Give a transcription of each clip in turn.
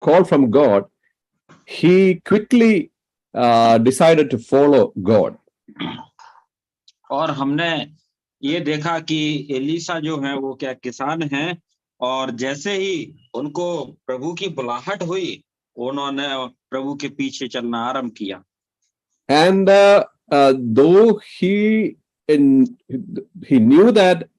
call from God, he quickly decided to follow God. और हमने ये देखा कि एलीशा जो है वो क्या किसान हैं, और जैसे ही उनको प्रभु की बुलाहट हुई, उन्होंने प्रभु के पीछे चलना आरंभ किया. And though he knew that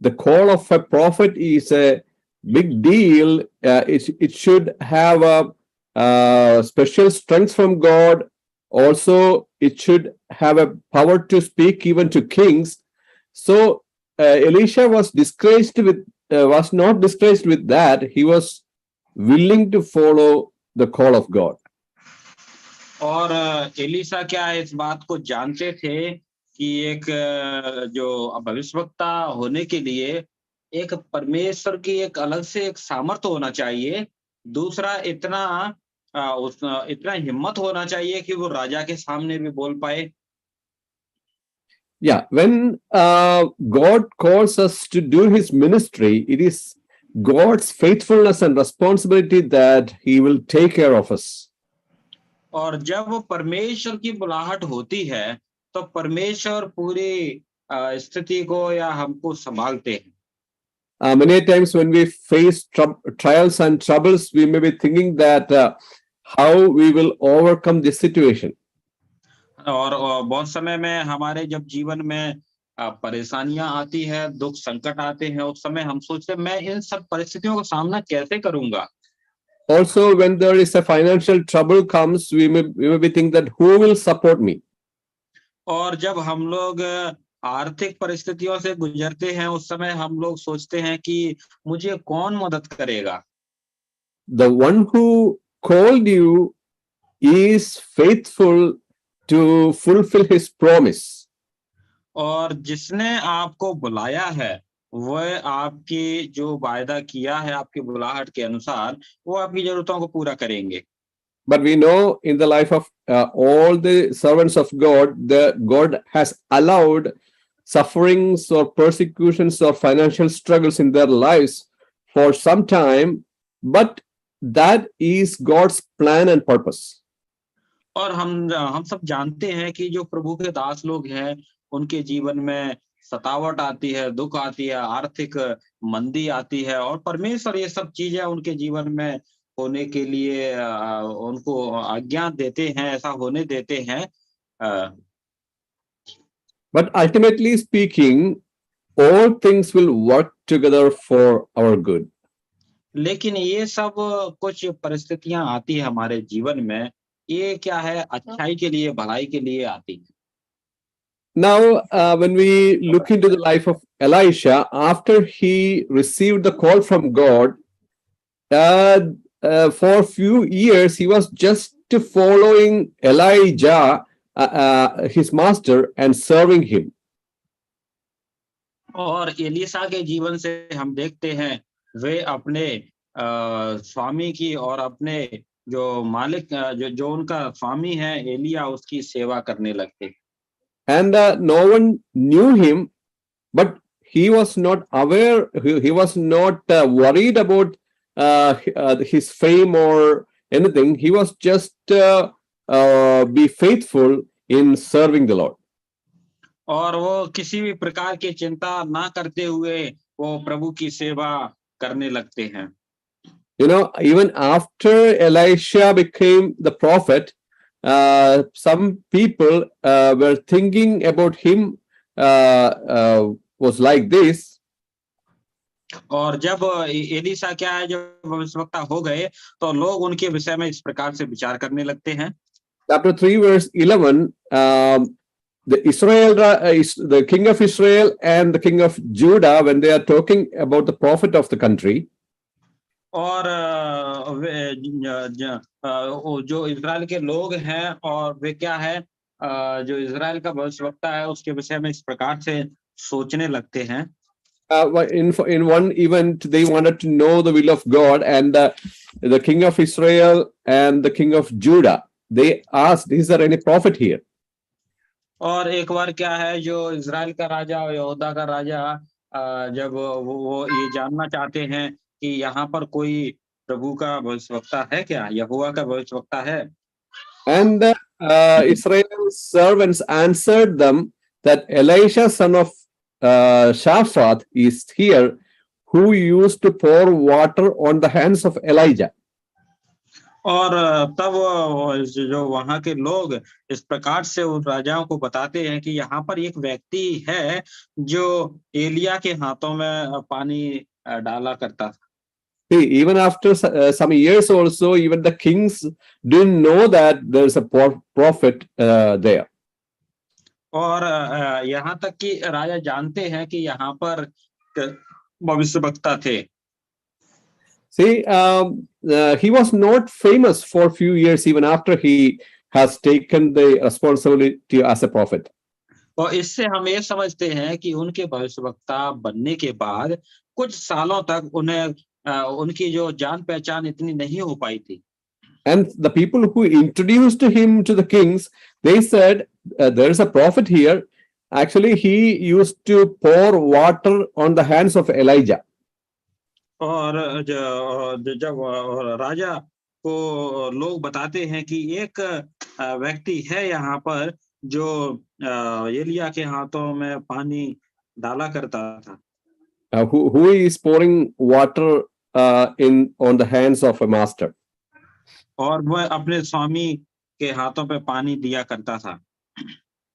the call of a prophet is a big deal, it should have a special strength from God. Also, it should have a power to speak even to kings. So Elisha was not disgraced with that. He was willing to follow the call of God. और Elisha क्या इस बात को जानते थे कि एक जो भविष्यवक्ता होने के लिए एक परमेश्वर की एक अलग से एक सामर्थ्य होना चाहिए. दूसरा इतना हिम्मत होना चाहिए कि वो राजा के सामने भी बोल पाए. Yeah, when God calls us to do his ministry, it is God's faithfulness and responsibility that he will take care of us. और जब परमेश्वर की बुलाहट होती है तो परमेश्वर पूरी स्थिति को या हमको संभालते हैं. Many times when we face trials and troubles, we may be thinking that how we will overcome this situation. और बहुत समय में हमारे जब जीवन में परेशानियां आती है, दुख संकट आते हैं, उस समय हम सोचते हैं मैं इन सब परिस्थितियों का सामना कैसे करूंगा. Also, when there is a financial trouble comes, we may be thinking that who will support me. और जब हम लोग आर्थिक परिस्थितियों से गुजरते हैं, उस समय हम लोग सोचते हैं कि मुझे कौन मदद करेगा. The one who called you is faithful to fulfill his promise. और जिसने आपको बुलाया है वह आपकी जो वायदा किया है आपकी बुलाहट के अनुसार, वो आपकी जरूरतों को पूरा करेंगे. But we know in the life of all the servants of God, God has allowed sufferings or persecutions or financial struggles in their lives for some time, but that is God's plan and purpose. और हम सब जानते हैं कि जो प्रभु के दास लोग हैं, उनके जीवन में सतावट आती है, दुख आती है, आर्थिक मंदी आती है, और परमेश्वर ये सब चीजें उनके जीवन में होने के लिए उनको आज्ञा देते हैं, ऐसा होने देते हैं. But ultimately speaking, all things will work together for our good. लेकिन ये सब कुछ परिस्थितियां आती है हमारे जीवन में, ये क्या है, अच्छाई के लिए, भलाई के लिए आती है. Now, when we look into the life of Elisha, after he received the call from God, for a few years, he was just following Elijah, his master, and serving him. और एलीशा के जीवन से हम देखते हैं वे अपने स्वामी की और अपने जो मालिक जो उनका स्वामी है एलिया, उसकी सेवा करने लगते. And no one knew him, but he was not aware, he was not worried about his fame or anything. He was just be faithful in serving the Lord. और वो किसी भी प्रकार की चिंता ना करते हुए वो प्रभु की सेवा करने लगते हैं. You know, even after Elisha became the prophet, some people were thinking about him was like this. और जब एलीशा क्या है जब भविष्यवक्ता हो गए तो लोग उनके विषय में इस प्रकार से विचार करने लगते हैं. Chapter 3 verse 11, the king of Israel and the king of Judah, when they are talking about the prophet of the country, और जो इजराइल के लोग हैं और वे क्या है जो इजराइल का भविष्यवक्ता है उसके विषय में इस प्रकार से सोचने लगते हैं. in one event they wanted to know the will of God, and the king of Israel and the king of Judah, they asked, is there any prophet here? और एक बार क्या है जो इजराइल का राजा और यहूदा का राजा जब वो ये जानना चाहते हैं कि यहाँ पर कोई प्रभु का भविष्यवक्ता है क्या, यहोवा का भविष्यवक्ता है? And Israel's servants answered them that Elisha, son of Shaphat, is here, who used to pour water on the hands of Elijah. और तब जो वहां के लोग इस प्रकार से उन राजाओं को बताते हैं कि यहाँ पर एक व्यक्ति है जो एलिया के हाथों में पानी डाला करता था। See, even after some years also, even the kings didn't know that there's a prophet there. और यहाँ तक कि राजा जानते हैं कि यहाँ पर भविष्यवक्ता थे। See, he was not famous for a few years even after he has taken the responsibility as a prophet. और इससे हम ये समझते हैं कि उनके भविष्यवक्ता बनने के बाद कुछ सालों तक उन्हें उनकी जो जान पहचान इतनी नहीं हो पाई थी। And the people who introduced him to the kings, they said, there's a prophet here. Actually, he used to pour water on the hands of Elijah. और जब राजा को लोग बताते हैं कि एक व्यक्ति है यहाँ पर जो एलिया के हाथों में पानी डाला करता था। Who is pouring water on the hands of a master. और वह अपने स्वामी के हाथों पे पानी दिया करता था।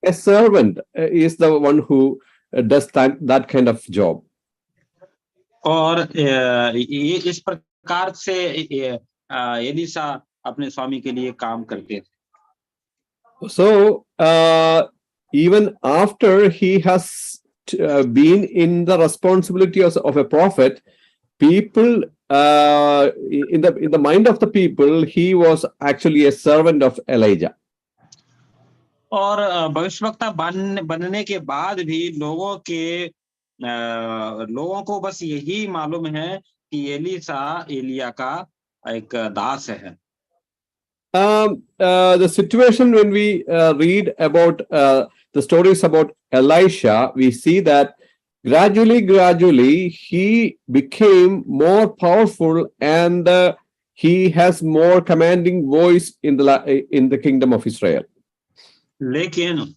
A servant is the one who does that kind of job. और ये इस प्रकार से एलिशा अपने स्वामी के लिए काम करते थे। So even after he has been in the responsibility of a prophet, people in the mind of the people, he was actually a servant of Elijah. और भविष्यवक्ता बनने के बाद भी लोगों को बस यही मालूम है कि एलिशा एलिया का एक दास है। The situation when we read about the stories about Elisha, we see that gradually he became more powerful and he has more commanding voice in the kingdom of Israel. लेकिन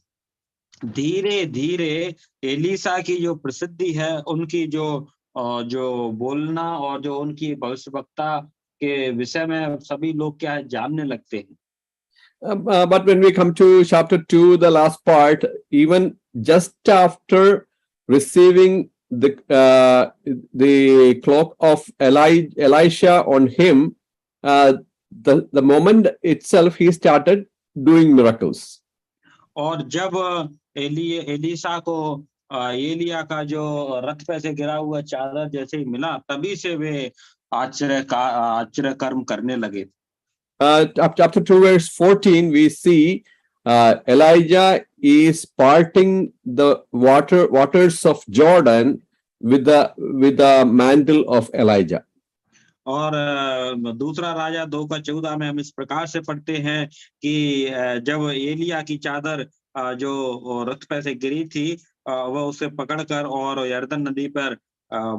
धीरे धीरे एलिशा की जो प्रसिद्धि है, उनकी जो बोलना और जो उनकी भविष्यवक्ता के विषय में सभी लोग क्या है जानने लगते हैं। But when we come to chapter 2, the last part, even just after receiving the cloak of Elisha on him, the moment itself he started doing miracles. और जब एलिशा को एलिया का जो रथ पे से गिरा हुआ चादर जैसे ही मिला, तभी से वे आश्चर्य कर्म करने लगे। Chapter 2 verse 14, we see Elijah is parting the waters of Jordan with the mantle of Elijah. और दूसरा राजा 2:14 में हम इस प्रकार से पढ़ते हैं कि जब एलिया की चादर जो रथ पे से गिरी थी, वह उसे पकड़कर और यरदन नदी पर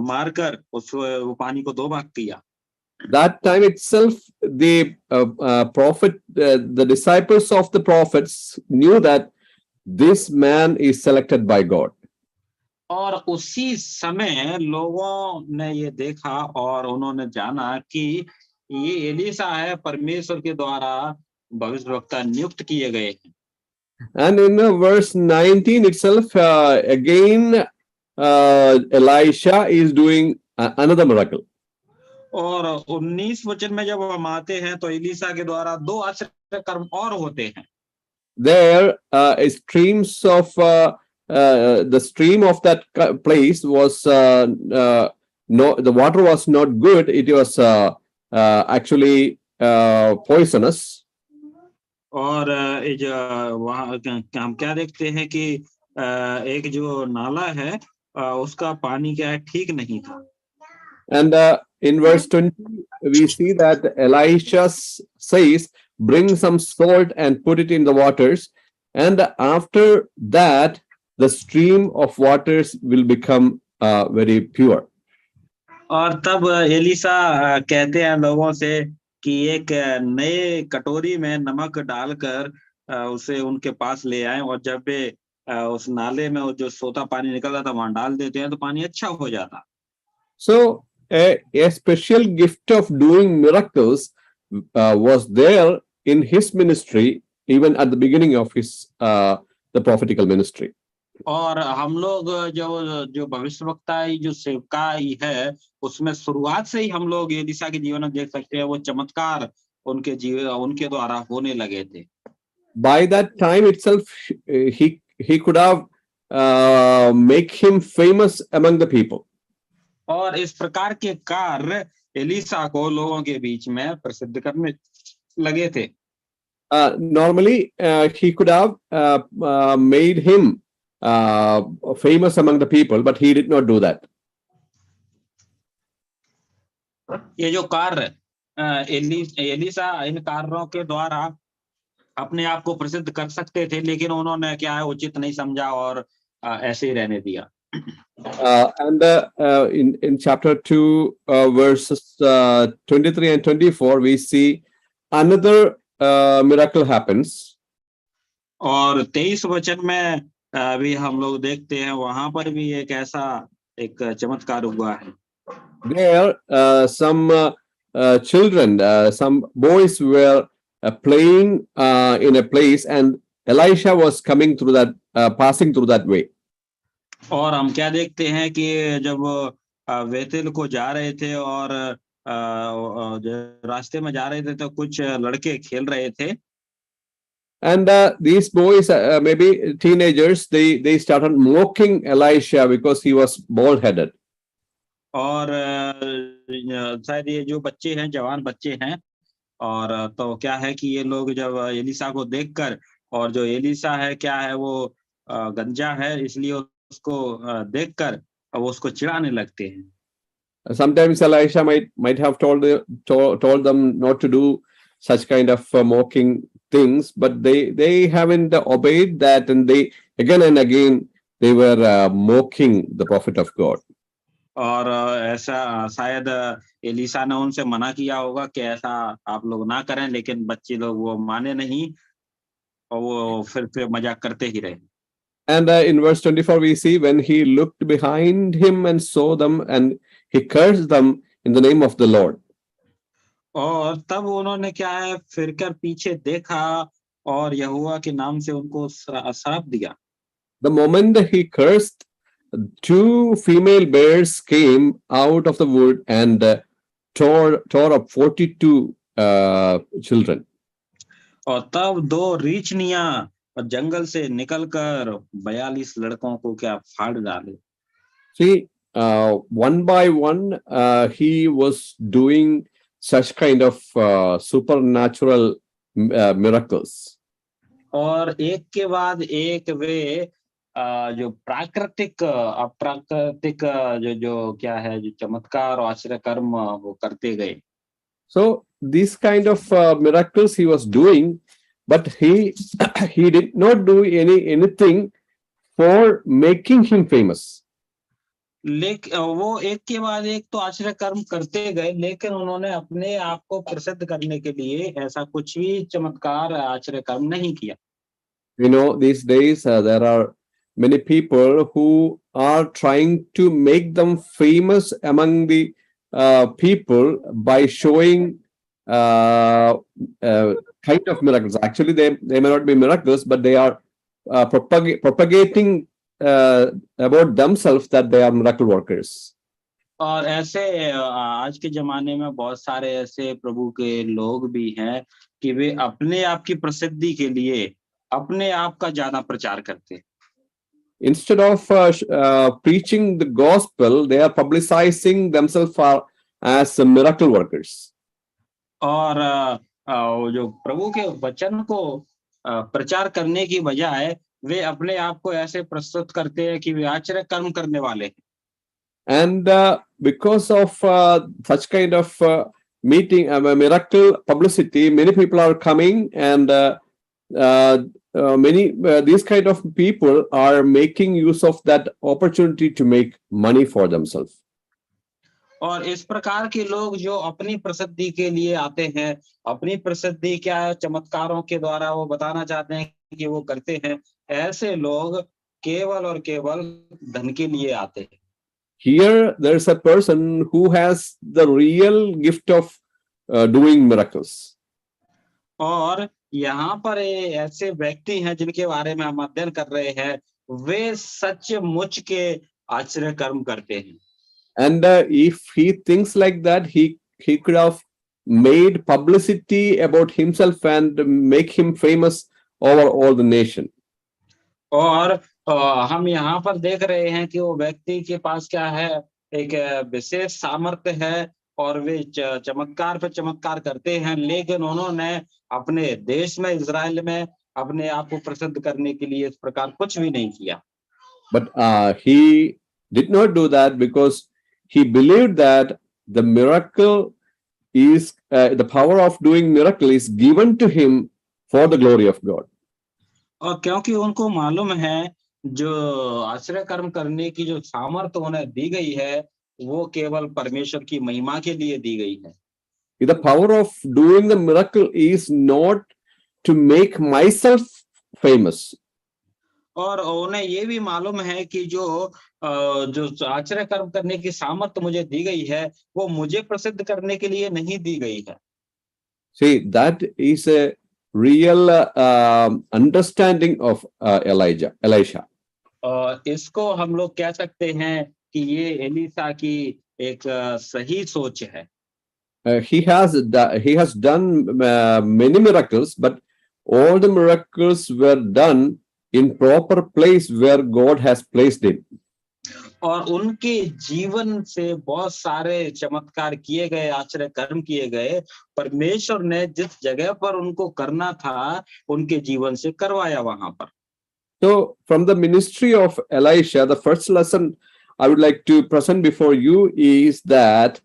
मारकर वो पानी को 2 भाग किया। That time itself, the prophet, the disciples of the prophets knew that this man is selected by God. और उसी समय लोगों ने ये देखा और उन्होंने जाना कि ये एलिशा है, परमेश्वर के द्वारा भविष्यवक्ता नियुक्त किए गए हैं। And in verse 19 itself, again, Elisha is doing another miracle. और 19 वचन में जब हम आते हैं तो एलिशा के द्वारा 2 आश्चर्य कर्म और होते हैं। There, streams of the stream of that place was no, the water was not good. It was actually poisonous. और वहाँ हम क्या देखते हैं कि एक जो नाला है उसका पानी क्या है, ठीक नहीं था। And in verse 20, we see that Elisha says, bring some salt and put it in the waters. And after that, the stream of waters will become very pure. और तब एलिशा कहते हैं लोगों से कि एक नए कटोरी में नमक डालकर उसे उनके पास ले आए, और जब वे उस नाले में वो जो सोता पानी निकल रहा था वहां डाल देते हैं तो पानी अच्छा हो जाता। So a special gift of doing miracles was there in his ministry, even at the beginning of his the prophetical ministry. और हम लोग जो जो भविष्यवक्ता जो सेवकाई है उसमें शुरुआत से ही हम लोग एलिशा के जीवन में देख सकते हैं वो चमत्कार उनके जीवन उनके द्वारा होने लगे थे। By that time itself, he could have make him famous among the people. और इस प्रकार के कार्य एलिशा को लोगों के बीच में प्रसिद्ध करने लगे थे। Normally, he could have made him famous among the people, but he did not do that. ये जो कार्य एलिशा इन कार्यों के द्वारा अपने आप को प्रसिद्ध कर सकते थे, लेकिन उन्होंने क्या है उचित नहीं समझा और ऐसे ही रहने दिया। And in chapter 2, verses 23 and 24, we see another miracle happens. और 23 वचन में भी हम लोग देखते हैं वहां पर भी एक ऐसा एक चमत्कार हुआ है। There, some children, some boys were playing in a place, and Elisha was coming through that, passing through that way. और हम क्या देखते हैं कि जब बेतेल को जा रहे थे और रास्ते में जा रहे थे तो कुछ लड़के खेल रहे थे। And these boys, maybe teenagers, they started mocking Elisha because he was bald-headed. और शायद ये जो बच्चे हैं जवान बच्चे हैं, और तो क्या है कि ये लोग जब एलिशा को देखकर, और जो एलिशा है क्या है वो गंजा है, इसलिए उसको देखकर वो उसको चिढ़ाने लगते हैं। Sometimes Elisha might have told them not to do such kind of mocking things, but they haven't obeyed that, and they again and again they were mocking the prophet of God. और ऐसा शायद Elisha ने उनसे मना किया होगा कि ऐसा आप लोग ना करें, लेकिन बच्चे लोग वो माने नहीं और वो फिर मजाक करते ही रहे। And in verse 24 we see when he looked behind him and saw them, and he cursed them in the name of the Lord. और तब उन्होंने क्या है फिर कर पीछे देखा और यहोवा के नाम से उनको श्राप दिया। The moment he cursed, 2 female bears came out of the wood and tore up 42 children. और तब 2 रीछनियां जंगल से निकलकर 42 लड़कों को क्या फाड़ डाले। See, one by one, he was doing such kind of supernatural miracles. और एक के बाद एक वे जो प्राकृतिक अप्राकृतिक जो क्या है जो चमत्कार और आश्चर्य कर्म वो करते गए। So these kind of miracles he was doing, but he did not do anything for making him famous. लेकिन वो एक के बाद एक तो आश्चर्य कर्म करते गए, लेकिन उन्होंने अपने आप को प्रसिद्ध करने के लिए ऐसा कुछ भी चमत्कार आश्चर्य कर्म नहीं किया। You know, these days there are many people who are trying to make them famous among the people by showing kind of miracles. Actually, they may not be miracles, but they are propagating about themselves that they are miracle workers. और ऐसे आज के जमाने में बहुत सारे ऐसे प्रभु के लोग भी हैं कि वे अपने आप की प्रसिद्धि के लिए अपने आप का ज्यादा प्रचार करते हैं। Instead of preaching the gospel, they are publicizing themselves as miracle workers. और जो प्रभु के वचन को प्रचार करने की बजाय वे अपने आप को ऐसे प्रस्तुत करते हैं कि वे आश्चर्य कर्म करने वाले हैं। And because of such kind of meeting, miracle publicity, many people are coming, and many these kind of people are making use of that opportunity to make money for themselves. और इस प्रकार के लोग जो अपनी प्रसिद्धि के लिए आते हैं, अपनी प्रसिद्धि क्या चमत्कारों के द्वारा वो बताना चाहते हैं कि वो करते हैं, ऐसे लोग केवल और केवल धन के लिए आते हैं। Here, there's a person who has the real gift of doing miracles. और यहाँ पर ऐसे व्यक्ति हैं जिनके बारे में हम अध्ययन कर रहे हैं, वे सचमुच के आश्चर्य कर्म करते हैं। And if he thinks like that, he could have made publicity about himself and make him famous over all the nation. और हम यहाँ पर देख रहे हैं कि वो व्यक्ति के पास क्या है, एक विशेष सामर्थ्य है और वे चमत्कार पे चमत्कार करते हैं, लेकिन उन्होंने अपने देश में, इजराइल में अपने आप को प्रसिद्ध करने के लिए इस प्रकार कुछ भी नहीं किया। But he did not do that because he believed that the miracle is the power of doing miracle is given to him for the glory of God. और क्योंकि उनको मालूम है जो आश्चर्य कर्म करने की जो सामर्थ उन्हें दी गई है, वो केवल परमेश्वर की महिमा के लिए दी गई है। The power of doing the miracle is not to make myself famous. और उन्हें ये भी मालूम है कि जो आश्चर्य कर्म करने की सामर्थ्य मुझे दी गई है, वो मुझे प्रसिद्ध करने के लिए नहीं दी गई है। See, that is a real understanding of Elisha. और इसको हम लोग कह सकते हैं कि ये एलीशा की एक सही सोच है। He has done many miracles, but all the miracles were done in proper place where God has placed him. और उनके जीवन से बहुत सारे चमत्कार किए गए, आश्चर्य कर्म किए गए, परमेश्वर ने जिस जगह पर उनको करना था, उनके जीवन से करवाया वहां पर। So, from the ministry of Elisha, the first lesson I would like to present before you is that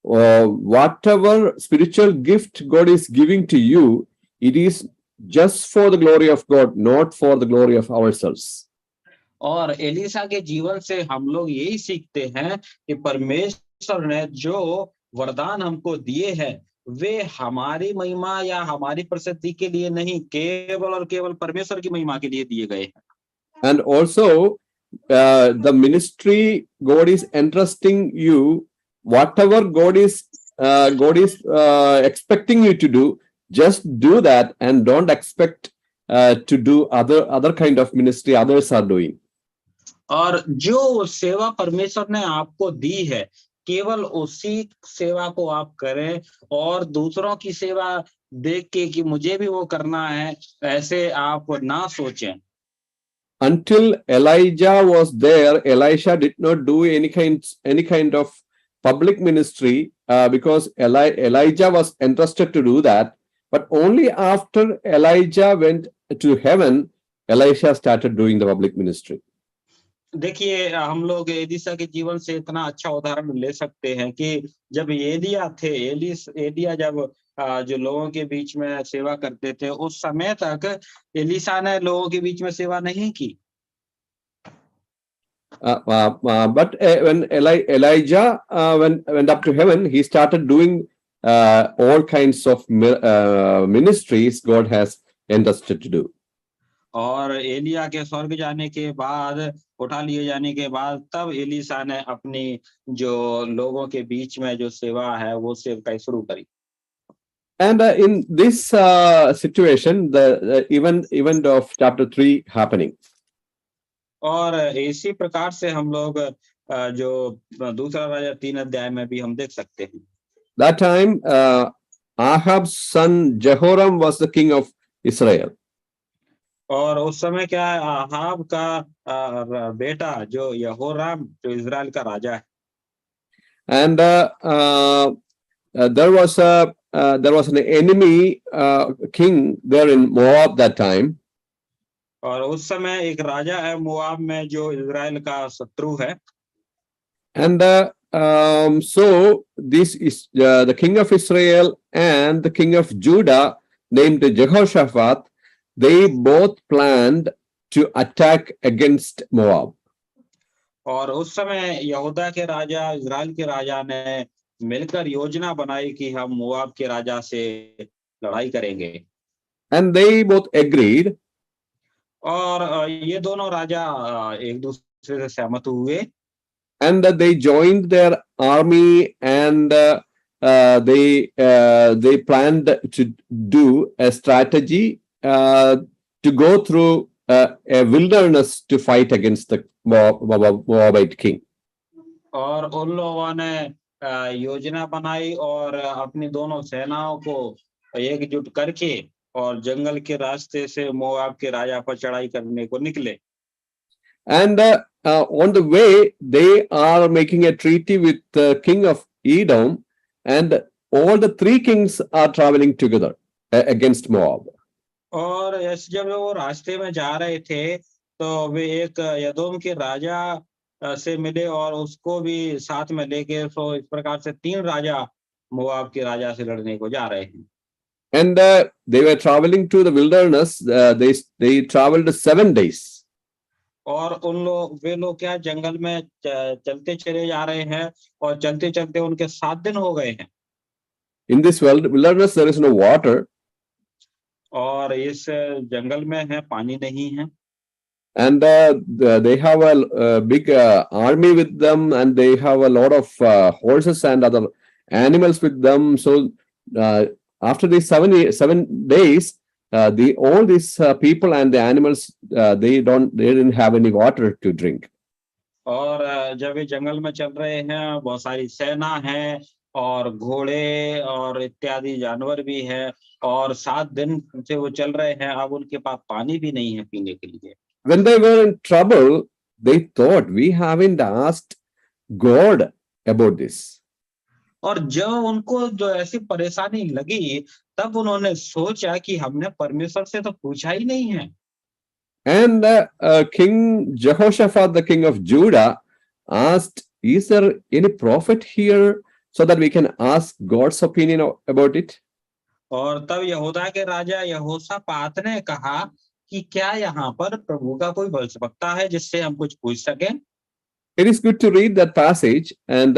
whatever spiritual gift God is giving to you, it is just for the glory of God, not for the glory of ourselves. और Elisha के जीवन से हम लोग यही सीखते हैं कि परमेश्वर ने जो वरदान हमको दिए हैं, वे हमारी महिमा या हमारी प्रसिद्धि के लिए नहीं, केवल और केवल परमेश्वर की महिमा के लिए दिए गए हैं। And also, the ministry God is entrusting you, whatever God is expecting you to do, just do that and don't expect to do other kind of ministry others are doing. और जो सेवा परमेश्वर ने आपको दी है, केवल उसी सेवा को आप करें और दूसरों की सेवा देख के कि मुझे भी वो करना है, ऐसे आप ना सोचें। Until Elijah was there, Elisha did not do any kind of public ministry because Elijah was entrusted to do that. But only after Elijah went to heaven, Elisha started doing the public ministry. देखिए, हम लोग Elisha के जीवन से इतना अच्छा उदाहरण ले सकते हैं कि जब एलिया थे, एलिया जब जो लोगों के बीच में सेवा करते थे, उस समय तक एलीशा ने लोगों के बीच में सेवा नहीं की। But when Elijah went up to heaven, he started doing all kinds of ministries God has entrusted to do. और एलिया के स्वर्ग जाने के बाद, उठा लिए जाने के बाद, तब एलीशा ने अपनी जो लोगों के बीच में जो सेवा है, वो सेवा शुरू करी। And in this situation, the event of chapter 3 happening. और इसी प्रकार से हम लोग जो दूसरा राजा 3 अध्याय में भी हम देख सकते हैं। That time, Ahab's son Jehoram was the king of Israel. और उस समय क्या है, आहाब का बेटा जो यहोराम, जो इजराइल का राजा है। And there was an enemy king there in Moab that time. और उस समय एक राजा है मोआब में जो इजराइल का शत्रु है। And so this is the king of Israel and the king of Judah named Jehoshaphat. They both planned to attack against Moab. और उस समय यहूदा के राजा, इज़राइल के राजा ने मिलकर योजना बनाई कि हम मोआब के राजा से लड़ाई करेंगे। And they both agreed. और ये दोनों राजा एक दूसरे से सहमत हुए And they joined their army, and they planned to do a strategy to go through a wilderness to fight against the Moabite king. और उन लोगों ने योजना बनाई और अपनी दोनों सेनाओं को एकजुट करके और जंगल के रास्ते से मोआब के राजा पर चढ़ाई करने को निकले। And on the way, they are making a treaty with the king of Edom, and all the three kings are traveling together against Moab. और ऐसे जब वो रास्ते में जा रहे थे तो वे एक यदोम के राजा से मिले और उसको भी साथ में लेके, सो इस प्रकार से तीन राजा मोआब के राजा से लड़ने को जा रहे हैं। And they were traveling to the wilderness. They traveled 7 days. और वे लोग क्या जंगल में चलते चले जा रहे हैं और चलते चलते उनके 7 दिन हो गए हैं। In this wilderness, there is no water. और इस जंगल में है पानी नहीं है। And they have a big army with them, and they have a lot of horses and other animals with them. So after these 7 days, all these people and the animals, they didn't have any water to drink. और जब ये जंगल में चल रहे हैं, बहुत सारी सेना है और घोड़े और इत्यादि जानवर भी है और 7 दिन से वो चल रहे हैं, अब उनके पास पानी भी नहीं है पीने के लिए। When they were in trouble, they thought, we haven't asked God about this. और जब उनको जो ऐसी परेशानी लगी, तब उन्होंने सोचा कि हमने परमेश्वर से तो पूछा ही नहीं है। And King Jehoshaphat, the king of Judah, asked, is there any prophet here so that we can ask God's opinion about it? और तब यहूदा के राजा यहोशापात ने कहा कि क्या यहाँ पर प्रभु का कोई भविष्यवक्ता है जिससे हम कुछ पूछ सकें? It is good to read that passage, and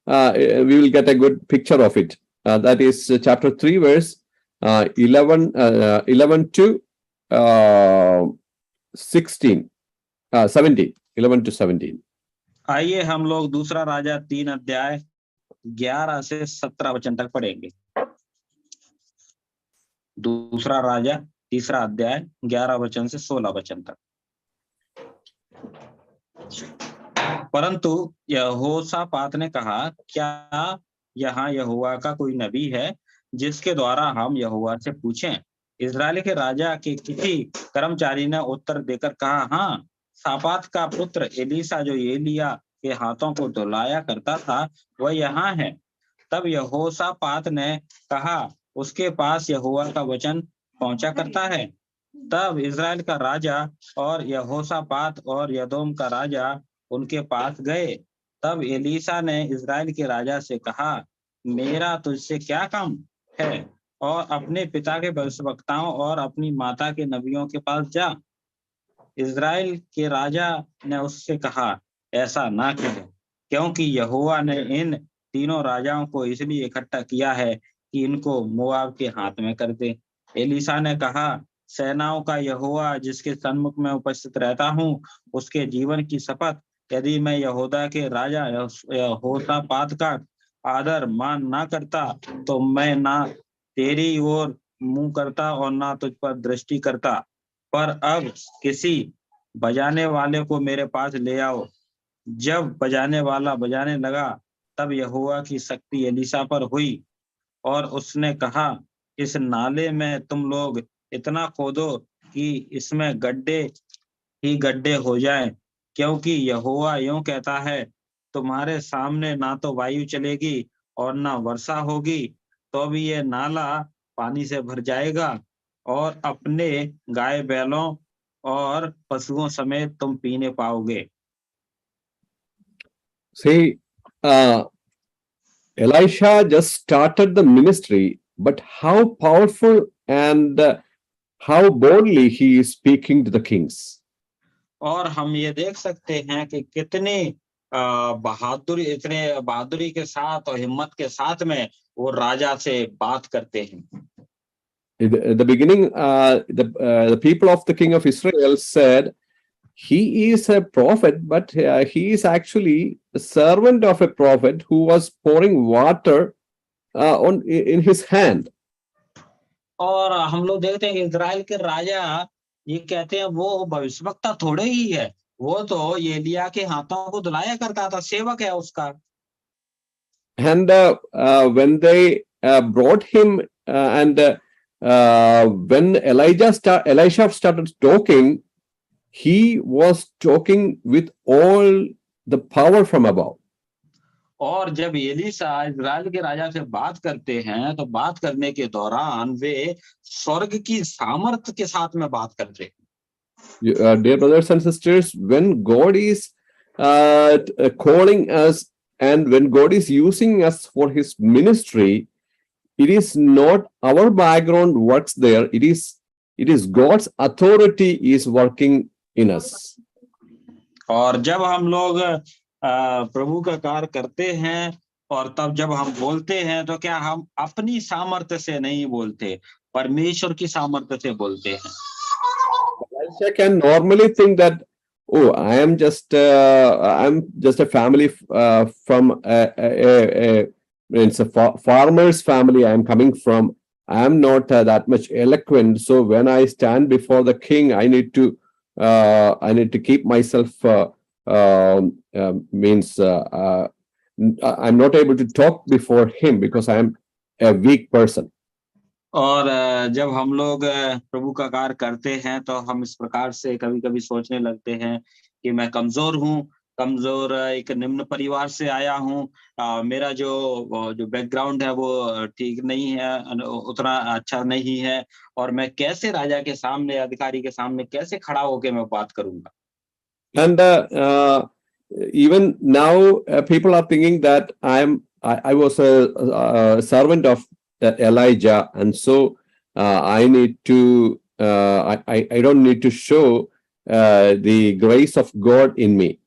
we will get a good picture of it. That is chapter 3, verse 11 to 16, 17, 11 to 17. आइए हम लोग दूसरा राजा 3 अध्याय 11 से 17 वचन तक पढ़ेंगे। दूसरा राजा तीसरा अध्याय 11 वचन से 16 वचन तक। परंतु यहोशापात ने कहा, क्या यहाँ यहोवा का कोई नबी है जिसके द्वारा हम यहोवा से पूछें? इस्राएल के राजा के किसी कर्मचारी ने उत्तर देकर कहा, हाँ, शापात का पुत्र एलीशा जो एलिया के हाथों को धुलाया करता था, वह यहाँ है। तब यहोशापात ने कहा, उसके पास यहोवा का वचन पहुंचा करता है। तब इस्राएल का राजा और यहोशापात और यदोम का राजा उनके पास गए। तब एलीशा ने इस्राएल के राजा से कहा, मेरा तुझसे क्या काम है? और अपने पिता के भविष्यवक्ताओं और अपनी माता के नबियों के पास जा। इस्राएल के राजा ने उससे कहा, ऐसा ना करें, क्योंकि यहोवा ने इन तीनों राजाओं को इसलिए इकट्ठा किया है कि इनको मोआब के हाथ में कर दे। एलीशा ने कहा, सेनाओं का यहोवा जिसके सन्मुख में उपस्थित रहता हूँ, उसके जीवन की शपथ, यदि मैं यहूदा के राजा यहोशापात का आदर मान ना करता, तो मैं ना तेरी ओर मुंह करता और ना तुझ पर दृष्टि करता। पर अब किसी बजाने वाले को मेरे पास ले आओ। जब बजाने वाला बजाने लगा, तब यहोवा की शक्ति एलीशा पर हुई और उसने कहा, इस नाले में तुम लोग इतना खोदो कि इसमें गड्ढे ही गड्ढे हो जाएं, क्योंकि यहोवा यूं कहता है, तुम्हारे सामने ना तो वायु चलेगी और ना वर्षा होगी, तो भी ये नाला पानी से भर जाएगा और अपने गाय बैलों और पशुओं समेत तुम पीने पाओगे। See, Elisha just started the ministry, but how powerful and how boldly he is speaking to the kings. और हम ये देख सकते हैं कि कितने इतने बहादुरी के साथ और हिम्मत के साथ में वो राजा से बात करते हैं। At the beginning, the people of the king of Israel said, he is a prophet, but he is actually a servant of a prophet who was pouring water in his hand. और हम लोग देखते हैं कि Israel के राजा ये कहते हैं वो भविष्यवक्ता थोड़े ही है, वो तो एलिय्याह के हाथों को धुलाया करता था, सेवक है उसका। And when they brought him and when Elisha started talking, he was talking with all the power from above. और जब एलीशा इजराइल के राजा से बात करते हैं तो बात करने के दौरान वे स्वर्ग की सामर्थ के साथ में बात करते हैं। Dear brothers and sisters, when God is calling us and when God is using us for his ministry, it is not our background works there, it is God's authority is working in us. और जब हम लोग प्रभु का कार्य करते हैं और तब जब हम बोलते हैं तो क्या हम अपनी सामर्थ्य से नहीं बोलते, परमेश्वर की सामर्थ्य से बोलते हैं। Elisha can normally think that, oh, I'm just a family from it's a farmer's family I'm coming from. I'm not that much eloquent, so when I stand before the king, I need to keep myself. I'm not able to talk before him because I'm a weak person. और जब हम लोग प्रभु का कार्य करते हैं तो हम इस प्रकार से कभी-कभी सोचने लगते हैं कि मैं कमजोर हूँ, कमजोर एक निम्न परिवार से आया हूँ, मेरा जो बैकग्राउंड है वो ठीक नहीं है, उतना अच्छा नहीं है, और मैं कैसे राजा के सामने, अधिकारी के सामने कैसे खड़ा होके मैं बात करूंगा। And even now, people are thinking that I was a servant of Elijah, and so I need to I don't need to show the grace of God in me.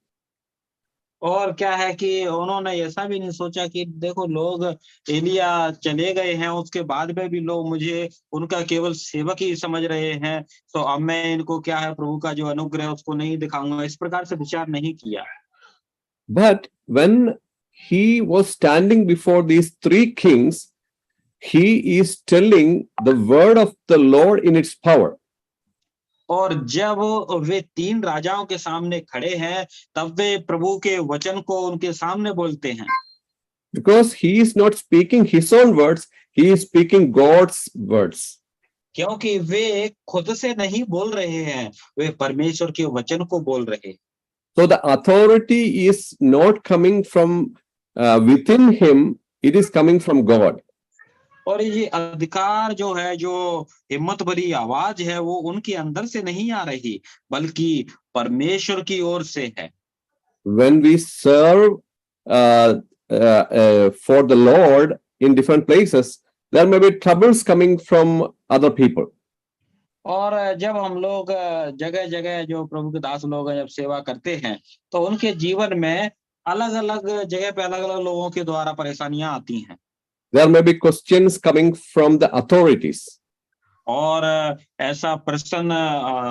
और क्या है कि उन्होंने ऐसा भी नहीं सोचा कि देखो लोग एलिया चले गए हैं, उसके बाद में भी लोग मुझे उनका केवल सेवक ही समझ रहे हैं, तो अब मैं इनको क्या है प्रभु का जो अनुग्रह है उसको नहीं दिखाऊंगा, इस प्रकार से विचार नहीं किया। But when he was standing before these three kings, he is telling the word of the Lord in its power. और जब वे तीन राजाओं के सामने खड़े हैं तब वे प्रभु के वचन को उनके सामने बोलते हैं। Because he is not speaking his own words, he is speaking God's words. क्योंकि वे खुद से नहीं बोल रहे हैं, वे परमेश्वर के वचन को बोल रहे हैं। So the authority is not coming from within him, it is coming from God. और ये अधिकार जो है, जो हिम्मत भरी आवाज है, वो उनके अंदर से नहीं आ रही बल्कि परमेश्वर की ओर से है। When we serve for the Lord in different places, there may be troubles coming from other people. और जब हम लोग जगह जगह जो प्रभु के दास लोग जब सेवा करते हैं तो उनके जीवन में अलग अलग जगह पे अलग अलग लोगों के द्वारा परेशानियां आती हैं। There may be questions coming from the authorities. और ऐसा प्रश्न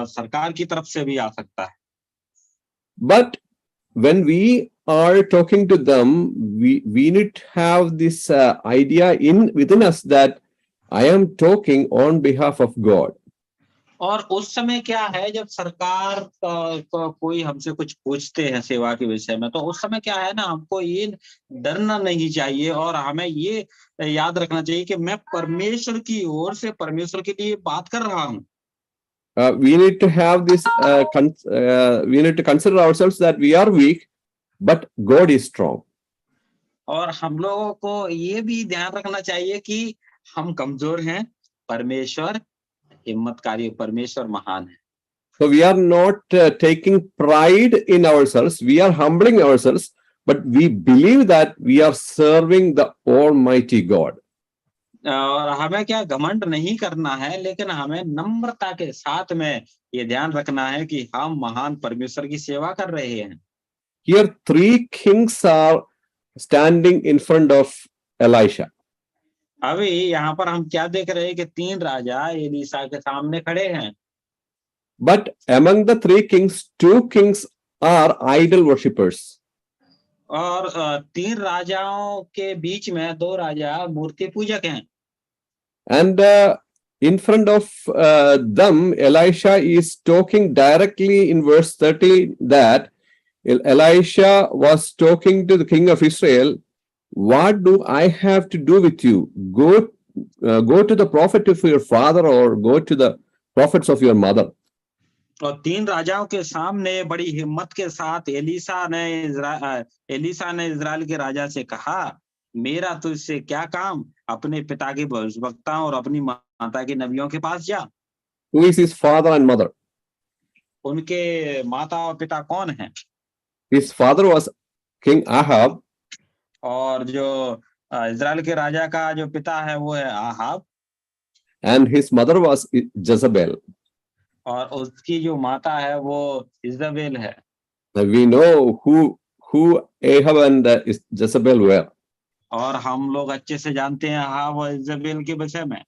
सरकार की तरफ से भी आ सकता है। But when we are talking to them, we need to have this idea within us that I am talking on behalf of God. और उस समय क्या है, जब सरकार कोई हमसे कुछ पूछते हैं सेवा के विषय में, तो उस समय क्या है ना, हमको ये डरना नहीं चाहिए और हमें ये याद रखना चाहिए कि मैं परमेश्वर की ओर से परमेश्वर के लिए बात कर रहा हूँ। We need to have this we need to consider ourselves that we are weak but God is strong. और हम लोगों को ये भी ध्यान रखना चाहिए कि हम कमजोर हैं, परमेश्वर हिम्मतकारी, परमेश्वर महान है। So we are not taking pride in ourselves, we are humbling ourselves, but we believe that we are serving the Almighty God. और हमें क्या घमंड नहीं करना है, लेकिन हमें नम्रता के साथ में ये ध्यान रखना है कि हम महान परमेश्वर की सेवा कर रहे हैं। Here, three kings are standing in front of Elisha. अभी यहाँ पर हम क्या देख रहे हैं कि 3 राजा एलीशा के सामने खड़े हैं। But among the three kings, two kings are idol worshippers. और 3 राजाओं के बीच में 2 राजा मूर्ति पूजक हैं। And in front of them, Elisha is talking directly in verse 30 that Elisha was talking to the king of Israel, "What do I have to do with you? Go to the prophet of your father, or go to the prophets of your mother." और 3 राजाओं के सामने बड़ी हिम्मत के साथ Elisha ने Israel के राजा से कहा, मेरा तुझसे क्या काम? अपने पिता के भविष्यवक्ताओं और अपनी माता के नबियों के पास जा। Who is his father and mother? उनके माता और पिता कौन हैं? His father was King Ahab, और जो इजराइल के राजा का जो पिता है वो है Ahab, and his mother was Jezebel. और उसकी जो माता है वो इजबेल है। Now we know who Ahab and Jezebel were. और हम लोग अच्छे से जानते हैं आहाब और इजबेल के विषय में।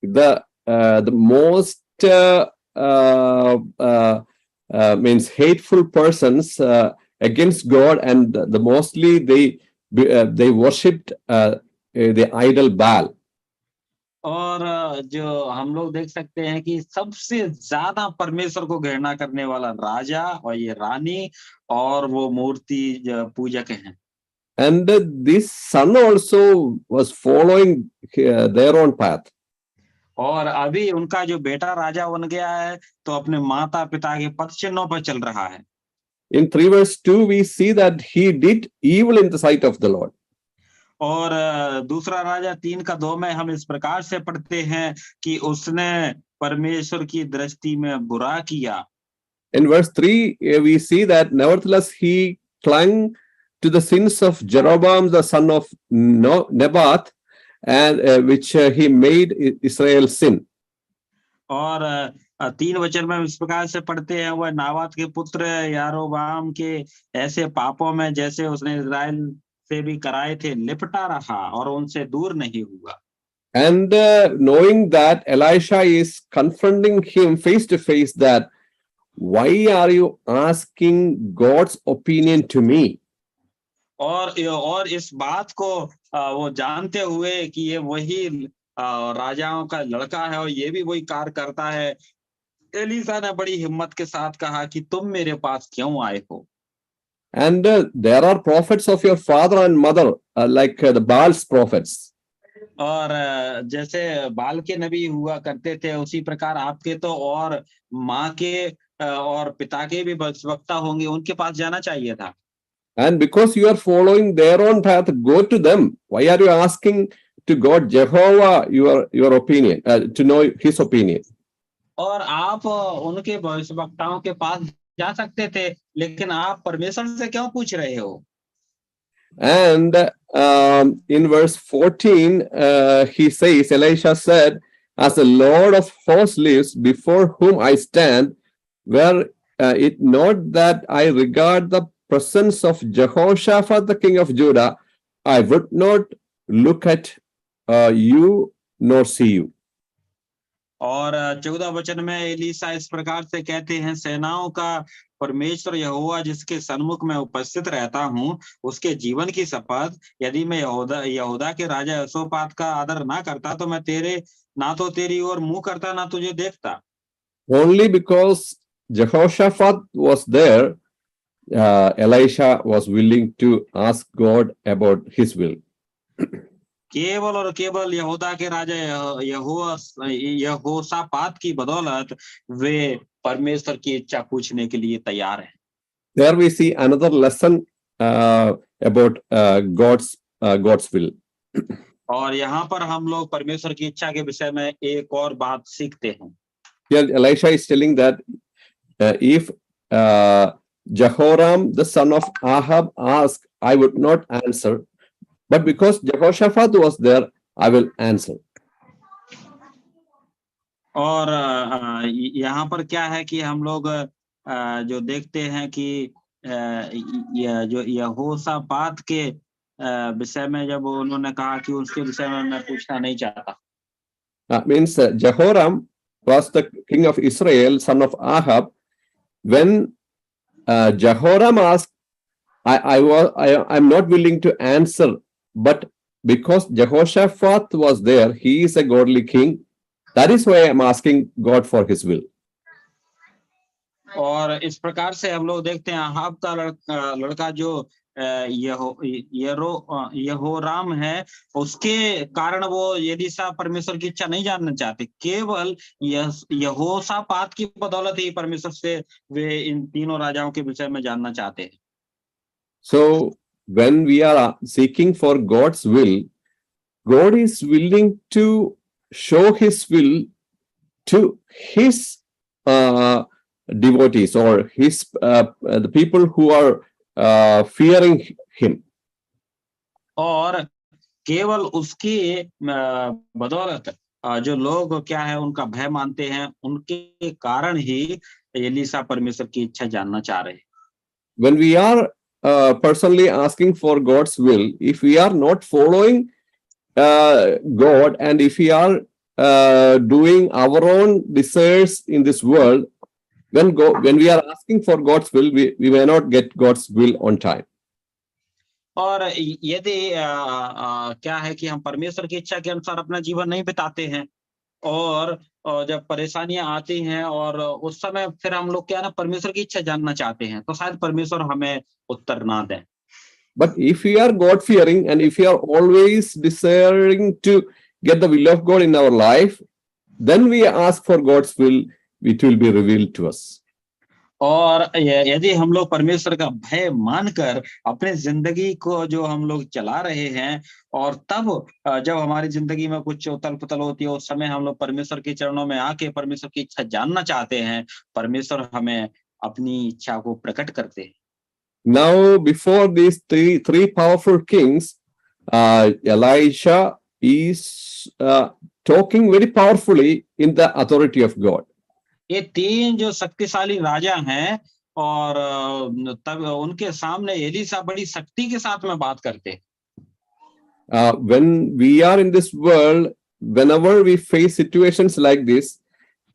The most means hateful persons against God, and the mostly they worshipped the idol Baal. और जो हम लोग देख सकते हैं कि सबसे ज्यादा परमेश्वर को घृणा करने वाला राजा और ये रानी और वो मूर्ति पूजक हैं। And this son also was following their own path. और अभी उनका जो बेटा राजा बन गया है तो अपने माता पिता के पथ चिन्हों पर चल रहा है। In 3 verse 2 we see that he did evil in the sight of the Lord. और दूसरा राजा 3:2 में हम इस प्रकार से पढ़ते हैं कि उसने परमेश्वर की दृष्टि में बुरा किया। In verse 3 we see that nevertheless he clung to the sins of Jeroboam the son of Nebat, and which he made Israel sin. और 3 वचन में इस प्रकार से पढ़ते हैं, वह नाबात के पुत्र यारोबाम के ऐसे पापों में जैसे उसने इजराइल से भी कराए थे लिपटा रहा और उनसे दूर नहीं हुआ। And knowing that Elisha is confronting him face to face, that why are you asking God's opinion to me? और इस बात को वो जानते हुए कि ये वही राजाओं का लड़का है और ये भी वही कार्य करता है, एलीशा ने बड़ी हिम्मत के साथ कहा कि तुम मेरे पास क्यों आए हो? And there are prophets of your father and mother, like the Baal's prophets. और जैसे बाल के नबी हुआ करते थे उसी प्रकार आपके तो और माँ के और पिता के भी भविष्यवक्ता होंगे, उनके पास जाना चाहिए था। And because you are following their own path, go to them. Why are you asking to God Jehovah your opinion, to know his opinion? और आप उनके भविष्यवक्ताओं के पास जा सकते थे, लेकिन आप परमेश्वर से क्यों पूछ रहे हो? And in verse 14 he says, Elisha said, as the Lord of hosts lives, before whom I stand, were it not that I regard the presence of Jehoshaphat the king of Judah, I would not look at you nor see you. और 14 वचन में Elisha इस प्रकार से कहते हैं, सेनाओं का परमेश्वर यहोवा जिसके सन्मुख में उपस्थित रहता हूँ, उसके जीवन की शपथ, यदि मैं यहूदा के राजा यहोशापात का आदर ना करता तो मैं ना तो तेरी ओर मुंह करता ना तुझे देखता। Only because Jehoshaphat was there, Elisha was willing to ask God about his will. केवल और केवल यहूदा के राजा यहोशापात की बदौलत वे परमेश्वर की इच्छा पूछने के लिए तैयार हैं। There we see another lesson about God's will. और यहाँ पर हम लोग परमेश्वर की इच्छा के विषय में एक और बात सीखते हैं। Here Elisha is telling that if Jehoram the son of Ahab asked, I would not answer, but because Jehoshaphat was there, I will answer. और यहाँ पर क्या है कि हम लोग जो देखते हैं कि यह जो यहोशापात के विषय में जब उन्होंने कहा कि उसके विषय में मैं पूछना नहीं चाहता. Means Jehoram was the king of Israel, son of Ahab. When Jehoram asked, I'm not willing to answer, but because Jehoshaphat was there, he is a godly king. That is why I'm asking God for his will. और इस प्रकार से हम लोग देखते हैं Ahab का लड़का जो यहोराम है, उसके कारण वो एलीशा परमेश्वर की इच्छा नहीं जानना चाहते. केवल यहोशापात की बदौलत ही परमेश्वर से वे इन तीनों राजाओं के विषय में जानना चाहते हैं. So when we are seeking for God's will, God is willing to show his will to his devotees or his the people who are fearing him. और केवल उसकी बदौलत जो लोग क्या है उनका भय मानते हैं, उनके कारण ही एलीशा परमेश्वर की इच्छा जानना चाह रहे हैं. When we are personally asking for God's will, if we are not following God and if we are doing our own desires in this world, when we are asking for God's will, we may not get God's will on time. और यदि क्या है कि हम परमेश्वर की इच्छा के अनुसार अपना जीवन नहीं बिताते हैं और जब परेशानियां आती हैं और उस समय फिर हम लोग क्या ना परमेश्वर की इच्छा जानना चाहते हैं, तो शायद परमेश्वर हमें उत्तर ना दें. But if we are God fearing and if we are always desiring to get the will of God in our life, then we ask for God's will, it will be revealed to us. और यदि हम लोग परमेश्वर का भय मानकर अपने जिंदगी को जो हम लोग चला रहे हैं और तब जब हमारी जिंदगी में कुछ उथल पुथल होती है, उस समय हम लोग परमेश्वर के चरणों में आके परमेश्वर की इच्छा जानना चाहते हैं, परमेश्वर हमें अपनी इच्छा को प्रकट करते हैं. Now, before these three powerful kings, Elisha is talking very powerfully in the authority of God. ये तीन जो शक्तिशाली राजा हैं और तब उनके सामने एलीशा बड़ी शक्ति के साथ में बात करते हैं. When we are in this world, whenever we face situations like this,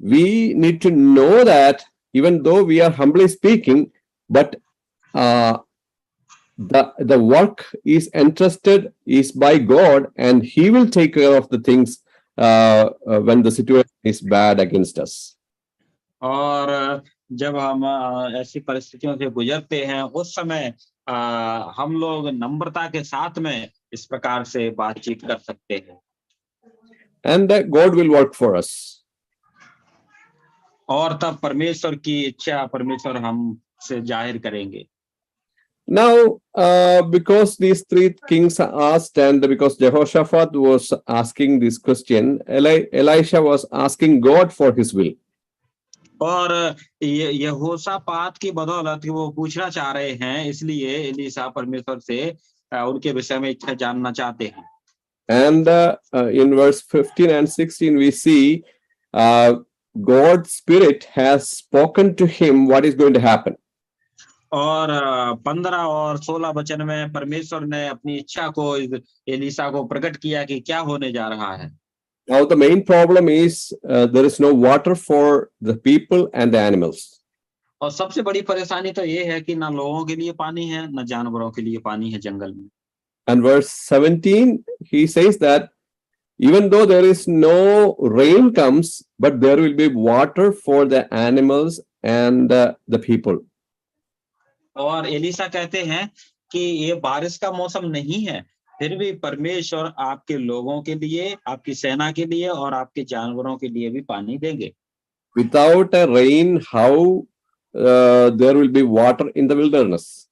we need to know that even though we are humbly speaking, but the work is entrusted is by God, and He will take care of the things when the situation is bad against us. और जब हम ऐसी परिस्थितियों से गुजरते हैं, उस समय हम लोग नम्रता के साथ में इस प्रकार से बातचीत कर सकते हैं. And God will work for us. और तब परमेश्वर की इच्छा परमेश्वर हमसे जाहिर करेंगे. Now, because these three kings asked, and because Jehoshaphat was asking this question, Elisha was asking God for his will. और यहोशापात की बदौलत वो पूछना चाह रहे हैं, इसलिए एलीशा परमेश्वर से उनके विषय में इच्छा जानना चाहते हैं. And in verse 15 and 16 we see God's Spirit has spoken to him what is going to happen. और 15 और 16 वचन में परमेश्वर ने अपनी इच्छा को एलीशा को प्रकट किया कि क्या होने जा रहा है. Now the main problem is there is no water for the people and the animals. और सबसे बड़ी परेशानी तो ये है कि ना लोगों के लिए पानी है, ना जानवरों के लिए पानी है जंगल में. And verse 17 he says that even though there is no rain comes, but there will be water for the animals and the people. और एलीशा कहते हैं कि ये बारिश का मौसम नहीं है, फिर भी परमेश्वर आपके लोगों के लिए, आपकी सेना के लिए और आपके जानवरों के लिए भी पानी देंगे. Without a rain, how there will be water in the wilderness?